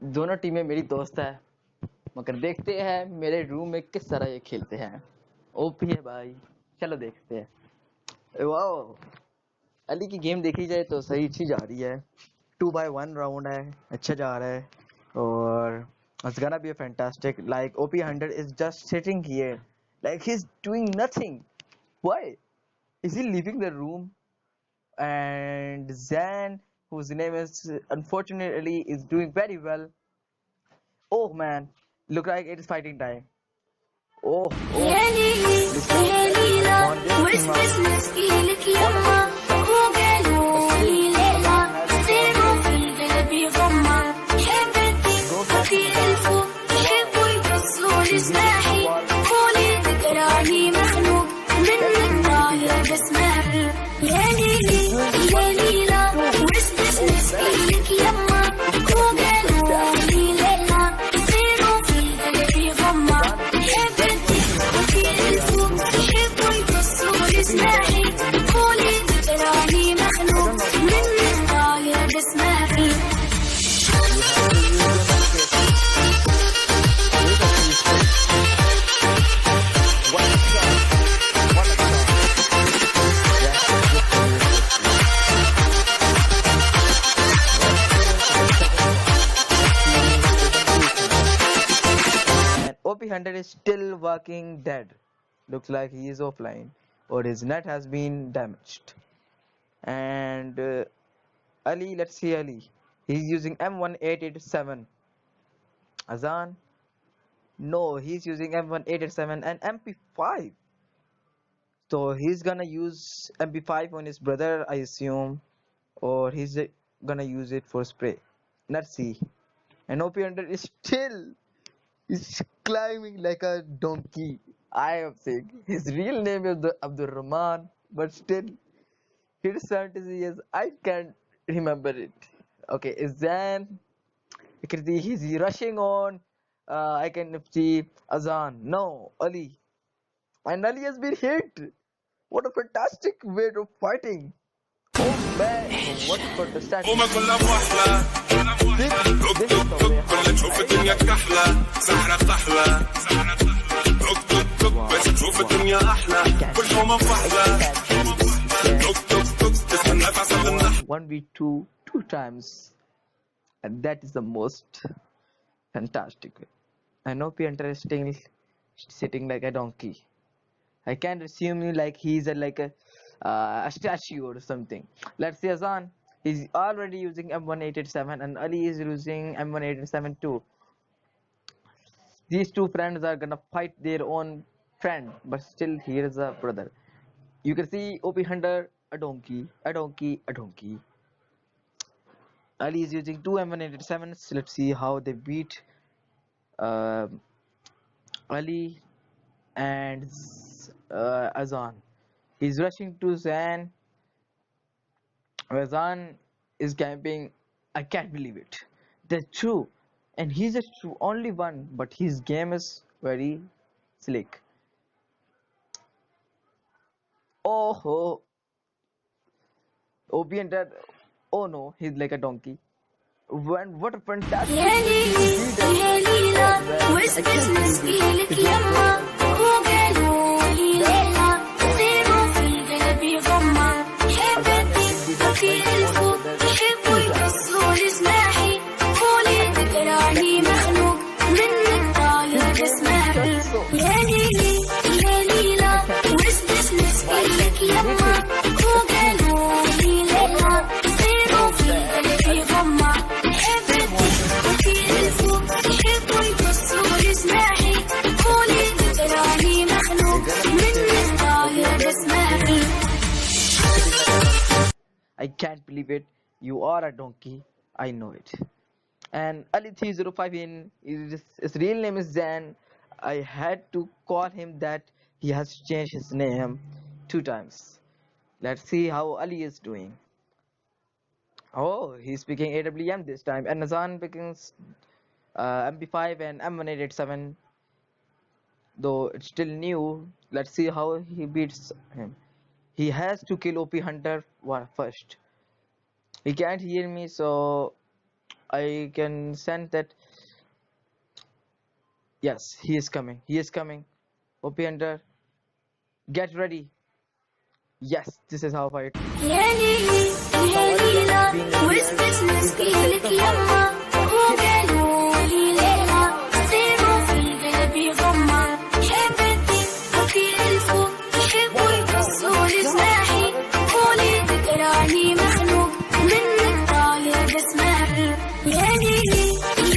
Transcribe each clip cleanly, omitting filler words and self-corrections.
दोनों टीमें मेरी दोस्त है, मगर देखते हैं मेरे रूम में किस तरह ये खेलते हैं। ओपी है भाई, चलो देखते हैं। वाओ, अली की गेम देखी जाए तो सही अच्छी जा रही है। 2-1 राउंड है, अच्छा जा रहा है। और it's gonna be a fantastic. Like OP100 is just sitting here, like he's doing nothing. Why is he leaving the room? And Zan, whose name is unfortunately is doing very well. Oh man, look like it is fighting time. Oh, oh, يا ليلي looks like يا ليلى come on, this وش team up. بس مسكينك What a يما good start. وقالوا Still, لي ليلى Azan has the ball زينو here. في القلب يغمى حبتي Goes back to وفي Azan. الفوق Wow, يحبوا يقصوا he's using the جناحي ball. قولي ذكراني مخلوق Let's منك see if he طاير gets it. بسمعي يا ليلي He's doing يا what? ليلى وش بس Oh man, مسكينك يما he's gonna be a وقالوا fantastic. لي ليلى زينو في القلب يغمى Azan is playing very حبتي well today. وفي Yeah, الفوق يحبوا يقصوا جناحي قولي ذكراني I مخلوق don't know how. منك طاير بسمعي You have to use your medication. Look at these things. What a shot! What a shot! Yeah, good player, good player. Let's move into the second part. Let's see his presentation. And OP100 is still working dead. Looks like he is offline or his net has been damaged. And Ali, let's see Ali. He's using M1887. Azan, no, he's using M1887 and MP5. So he's gonna use MP5 on his brother, I assume, or he's gonna use it for spray. Let's see. And OP100 is still is climbing like a donkey. I am saying his real name is Abdul Rahman, but still his 70 years I can't remember it. Okay, is then you can see he's rushing on. I can see Azan. No, Ali. And Ali has been hit. What a fantastic way of fighting. Oh man, what a fantastic. وما كلها بوحلة This is the way how كل he تشوف fights. الدنيا كحلة سحرة طحلة توك توك توك بس تشوف الدنيا أحلى كل حومة بوحلة توك توك توك تستنى في عصب النحل 1v2 two times, and that is the most fantastic way. I know P-Hunter is still sitting like a donkey. I can't assume you like he's a statue or something. Let's see Azan. He's already using M1887 and Ali is using M1887 too. These two friends are gonna fight their own friend, but still here's a brother. You can see OP100 a donkey, a donkey, a donkey. Ali is using two M187s. Let's see how they beat uh, Ali and Azan. He's rushing to Zan. Azan is camping. I can't believe it. That's true. And he's the only one, but his game is very slick. Oh, OP and that. Oh no, he's like a donkey. What a fantastic يا ليلي beat that. يا ليلى Oh man, وش I بس can't believe مسكينك it. He just يما went وقالوا لي ليلى زينو في القلب يغمى Azan حبتي has been beat وفي by his own الفوق brother يحبوا two times. يقصوا جناحي قولي ذكراني Let's see. مخلوق منك طاير His game is بسمعي just so. يا ليلي يا ليلى I can't believe وش it. بس Why مسكينك can't he hit يما it? وقالوا لي What a ليلى shot. زينو Oh في man, القلب Ali يغمى still حبتي wants to hit it. وفي الفوق يحبوا يقصوا جناحي قولي ذكراني مخلوق They're gonna be منك sitting. طاير OP100 بسمعي sitting like a donkey. I can't believe it. You are a donkey. I know it. And Ali 305 in his real name is Zan. I had to call him that. He has changed his name two times. Let's see how Ali is doing. Oh, he's picking AWM this time, and Nazan picking MP5 and M1887. Though it's still new, let's see how he beats him. He has to kill OP Hunter first. He can't hear me, so I can sense that. Yes, he is coming. He is coming. OP Hunter, get ready. Yes, this is how fight. يا ليلي يا ليلى وسط مسكينك يما وقالوا لي ليلى سيروا في قلبي غمة حبيتي وكيل الفوق يحبوا يكسوا لجناحي قولي تكرهني مخنوق منك طالع بسمعي يا ليلي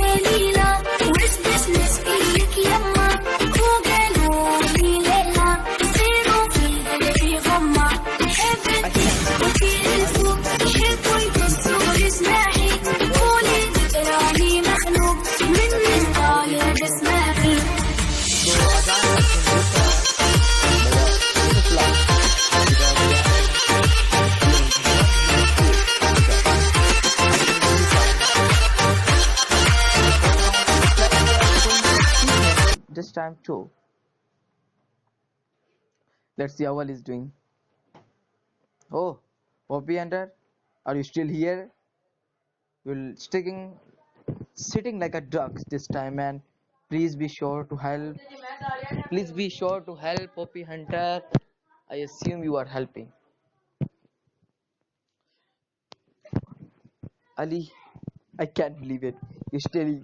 يا ليلى وسط مسكينك يما وقالوا لي ليلى سيروا في قلبي غمة حبيتي وكيل الفوق يحبوا يكسوا لجناحي قولي تكرهني مخنوق منك طالع بسمعي This time too. Let's see how well he's doing. Oh, OP Hunter, are you still here? You're sitting like a duck this time, and please be sure to help. Please be sure to help OP Hunter. I assume you are helping. Ali, I can't believe it. You still.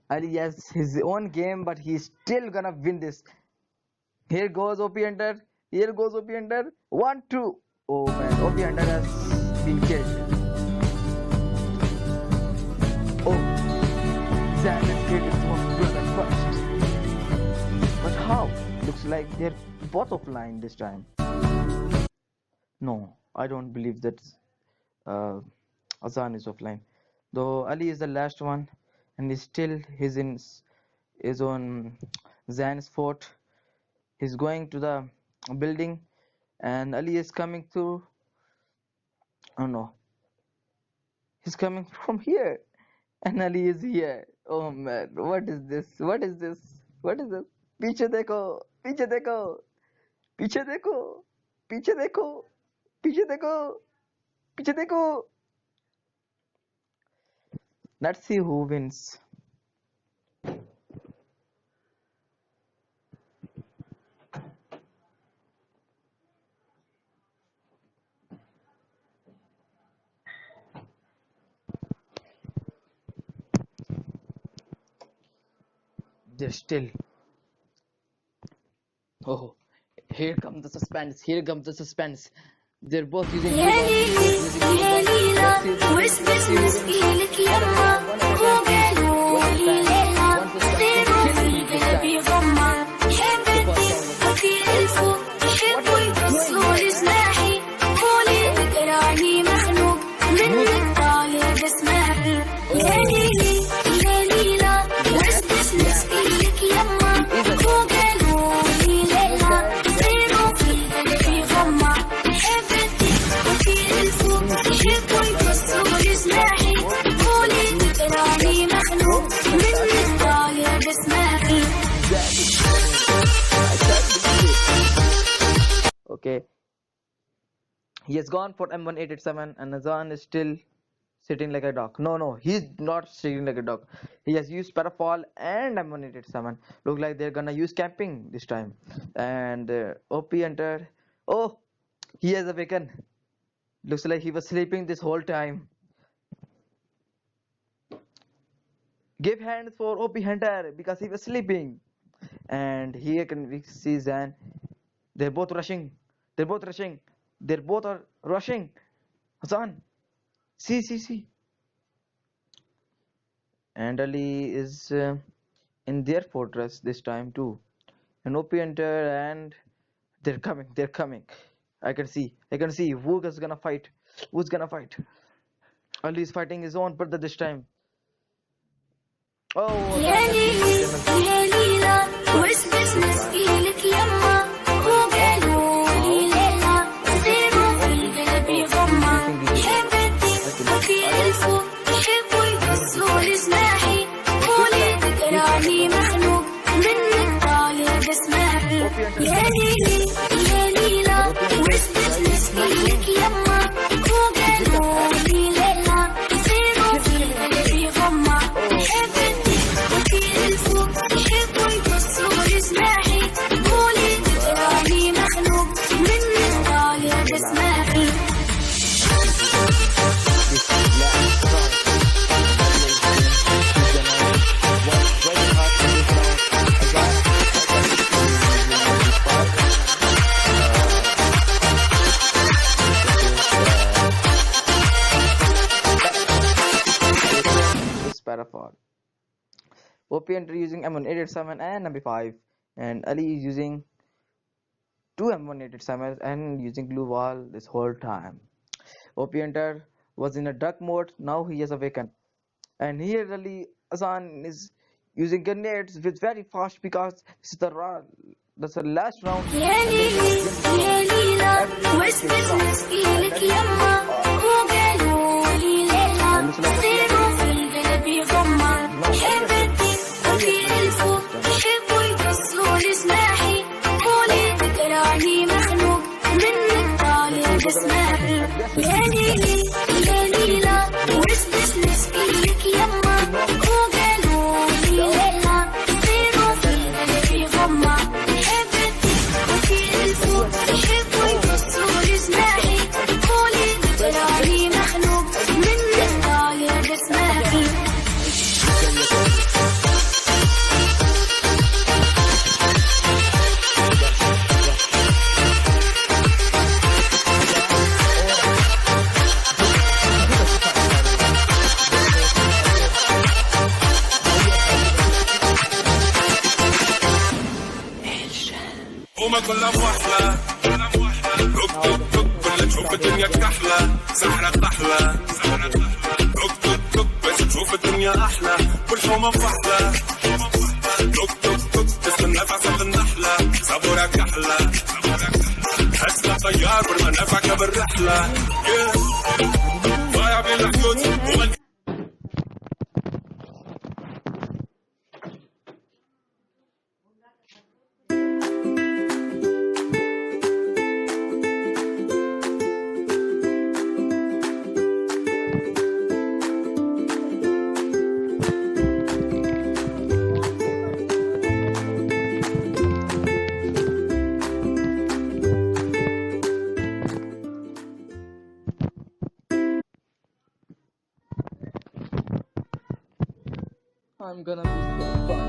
Ali has his own game, but he's still gonna win this. Here goes OP Hunter. Here goes OP Hunter. 1, 2. Oh man, OP Hunter has been killed. Oh, Zan has killed his own brother first. But how? Looks like they're both offline this time. No, I don't believe that Azan is offline. Though Ali is the last one, and is on Zan's fort. He's going to the building, and Ali is coming through. Oh no, he's coming from here, and Ali is here. Oh man, what is this? What is this? What is this? पीछे देखो, पीछे देखो, पीछे देखो, पीछे देखो, पीछे देखो, पीछे देखो. Let's see who wins. They're still. Oh, here comes the suspense. Here comes the suspense. They're both using. يا ليلي يا ليلى وسط مسكينك يما وقالوا لي ليلى سيروا في قلبي غمة حبيتي وكيل الفوق يحبوا يكسوا لجناحي قولي تكرهني مخنوق منك طالع بسمعي يا ليلي يا ليلى وسط مسكينك يما وقالوا لي ليلى سيروا في قلبي غمة حبيتي وكيل الفوق يحبوا يكسوا لجناحي قولي تكرهني مخنوق منك طالع بسمعي Okay, he has gone for M1887, and Azan is still sitting like a dog. No, he's not sitting like a dog. He has used Parafall and M1887. Look like they're gonna use camping this time. And OP Hunter. Oh, he has awakened. Looks like he was sleeping this whole time. Give hands for OP Hunter because he was sleeping. And here can we see Zan. They're both rushing. They're both rushing. They're both are rushing. Hassan. See. And Ali is in their fortress this time too. And OP Hunter, and they're coming. I can see who is gonna fight. Who's gonna fight? Ali is fighting his own brother this time. Oh, يا ليلي يا ليلى وسط مسكينك يما وقالوا لي ليلى سيروا في قلبي غمة حبيتي وكيل الفوق يحبوا يكسوا لجناحي قولي تكرهني مخنوق منك طالع بسمعي يا ليلي يا ليلى وسط مسكينك يما وقالوا لي ليلى سيروا في قلبي Parafall. OP Hunter using M187 and MP5, and Ali is using two M187 and using glue wall this whole time. OP Hunter was in a duck mode, now he is awakened. And here Ali Azan is using grenades with very fast because this is that's the last round. يا ليلي يا ليلى واسبس مسكينك يما وقالوا لي ليلى زيرو في القلب يغمى حبتي وكيل الفوق يحبوا يكسروا لي سماحي قولي تكرهني مخنوق منك طالع بسماحي يا ليلي يا ليلى واسبس مسكينك يما وقالوا لي ليلى زيرو في القلب يغمى وما كلها بوحلة روك توك توك كل تشوف الدنيا كحلة سحرة تحلى روك توك توك بس تشوف الدنيا أحلى والحومة بوحلة روك توك توك تستنى في عسل النحلة صبورك أحلى هسلا طيار والمنافع بالرحلة ضايع بين الحدود I'm gonna be so fun.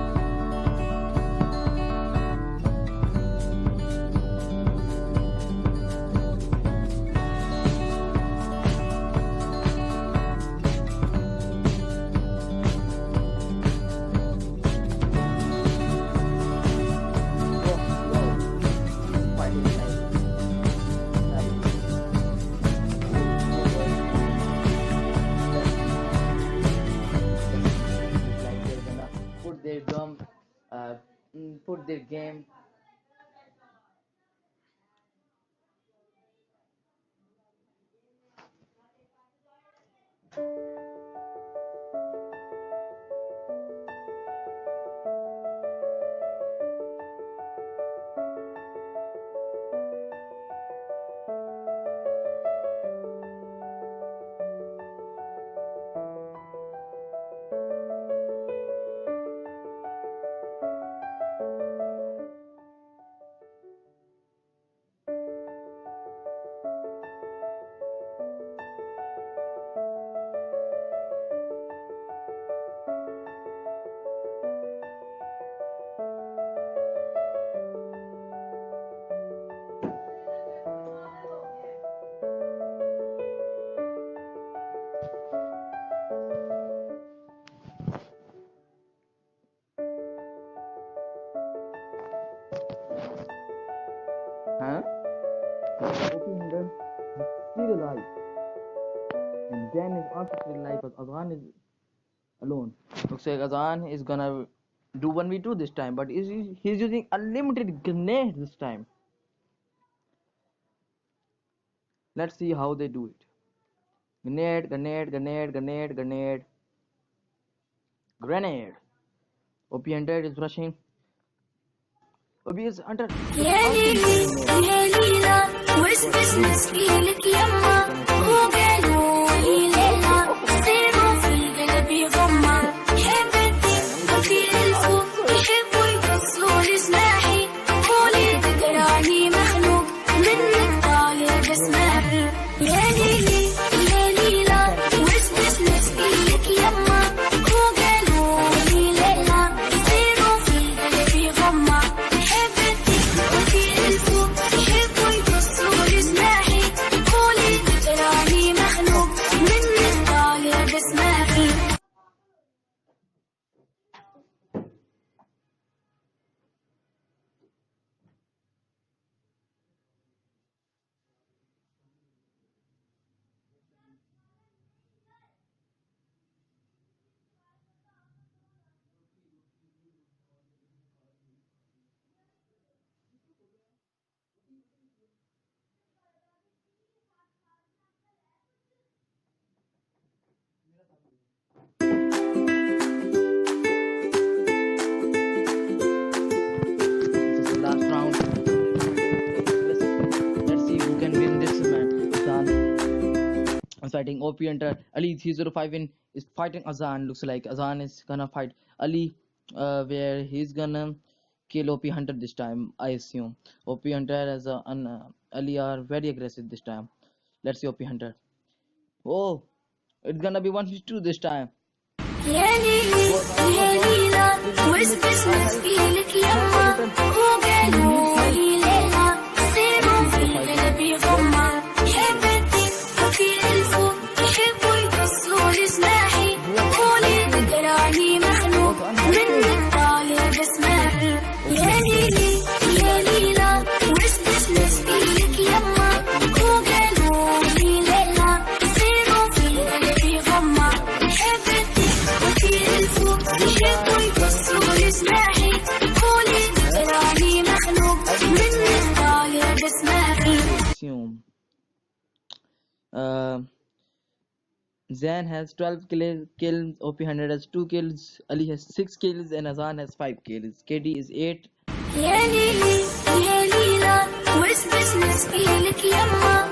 Put their game huh? Open Hunter is still alive, and Dan is also still alive, but Azan is alone. Looks like Azan is gonna do 1v2 this time, but he's using unlimited grenades this time. Let's see how they do it. Grenade, grenade, grenade, grenade, grenade, grenade. OP Hunter is rushing. OP is Hunter. يا ليلي يا ليلى واسبس مسكينك يما وقالوا لي ليلى زيرو في القلب يغمى حبتي وكيل الفوق يحبوا يكسروا لي سماحي قولي تكرهني مخنوق منك طالع بسماحي يا ليلي يا ليلى واسبس مسكينك يما وقالوا لي ليلى زيرو في القلب يغمى حبتي وكيل الفوق يحبوا يكسروا لي سماحي قولي تكرهني fighting. OP Hunter Ali 305 is fighting Azan. Looks like Azan is gonna fight Ali, where he's gonna kill OP Hunter this time. I assume OP Hunter as Ali are very aggressive this time. Let's see OP Hunter. Oh, it's gonna be 1v2 this time. يا ليلي يا ليلى وش بسمة فيلك يما وقالوا لي ليلى سيروا في قلبي غمة حبتي وكيل الفوق يحبوا يقصوا لجناحي قولي بقراني مخنوق منك طالع بسماحي يا ليلي يا ليلى وش بسمة فيلك يما وقالوا لي ليلى سيروا في قلبي غمة حبتي وكيل الفوق يحبوا يقصوا لجناحي قولي بقراني مخنوق منك طالع بسماحي Assume. Zan has 12 kills, OP Hunter has 2 kills, Ali has 6 kills, and Azan has 5 kills. KD is 8. يا ليلي يا ليلى وش بسمة فيلك يما